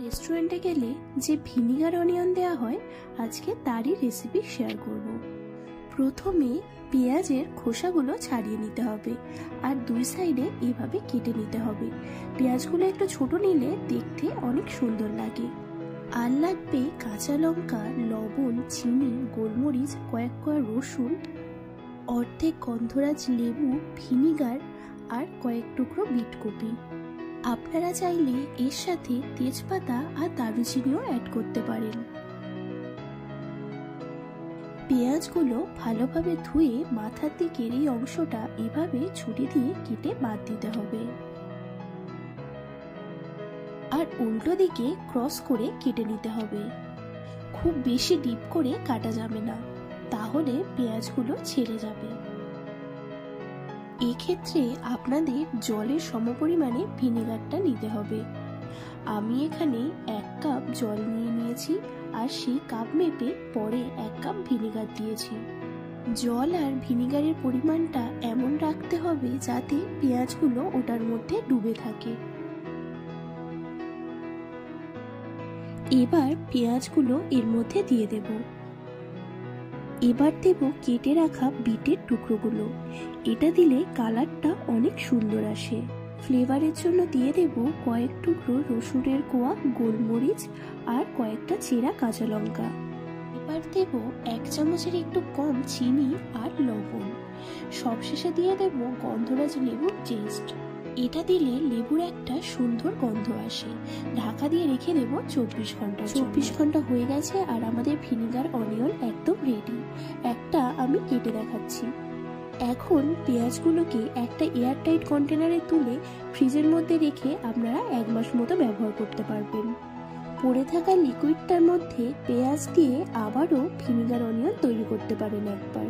রেস্টুরেন্টে গেলে যে ভিনিগার অনিয়ন দেওয়া হয়, আজকে তারই রেসিপি শেয়ার করব। প্রথমে পেঁয়াজের খোসাগুলো ছাড়িয়ে নিতে হবে আর দুই সাইডে এভাবে কেটে নিতে হবে। পেঁয়াজগুলো একটু ছোট নিলে দেখতে অনেক সুন্দর লাগে। আর লাগবে কাঁচা লঙ্কা, লবণ, চিনি, গোলমরিচ, কয়েক কোয়া রসুন, অর্ধেক গন্ধরাজ লেবু, ভিনিগার আর কয়েক টুকরো বিটকপি। আপনারা চাইলে এর সাথে তেজপাতা আর দারুচিনিও অ্যাড করতে পারেন। পেঁয়াজগুলো ভালোভাবে ধুয়ে মাথার দিকের এই অংশটা এভাবে ছুরি দিয়ে কেটে বাদ দিতে হবে আর উল্টো দিকে ক্রস করে কেটে নিতে হবে। খুব বেশি ডিপ করে কাটা যাবে না, তাহলে পেঁয়াজগুলো ছেড়ে যাবে। এক্ষেত্রে আপনাদের জলের সমপরিমাণে ভিনেগারটা নিতে হবে। আমি এখানে 1 কাপ জল নিয়েছি আর সেই কাপ মেপে পরে 1 কাপ ভিনেগার দিয়েছি। জল আর ভিনেগারের পরিমাণটা এমন রাখতে হবে যাতে পেঁয়াজগুলো ওটার মধ্যে ডুবে থাকে। এবার পেঁয়াজগুলো এর মধ্যে দিয়ে দেব। এবার দেব কেটে রাখা বিটের টুকরোগুলো। এটা দিলে কালারটা অনেক সুন্দর আসে। ফ্লেভারের জন্য দিয়ে দেব কয়েক টুকরো রসুনের কোয়া, গোলমরিচ আর কয়েকটা চেরা কাঁচা লঙ্কা। এবার দেব 1 চামচের একটু কম চিনি আর লবণ। সবশেষে দিয়ে দেব গন্ধরাজ লেবুর পেস্ট। এটা দিলে লেবুর একটা সুন্দর গন্ধ আসে। ঢাকা দিয়ে রেখে দেব 24 ঘন্টা। 24 ঘন্টা হয়ে গেছে আর আমাদের ভিনিগার অনিয়ন একদম রেডি। একটা আমি কেটে দেখাচ্ছি। এখন পেঁয়াজগুলোকে একটা এয়ারটাইট কন্টেনারে তুলে ফ্রিজের মধ্যে রেখে আপনারা 1 মাস মতো ব্যবহার করতে পারবেন। পড়ে থাকা লিকুইডটার মধ্যে পেঁয়াজ দিয়ে আবারও ভিনিগার অনিয়ন তৈরি করতে পারেন একবার।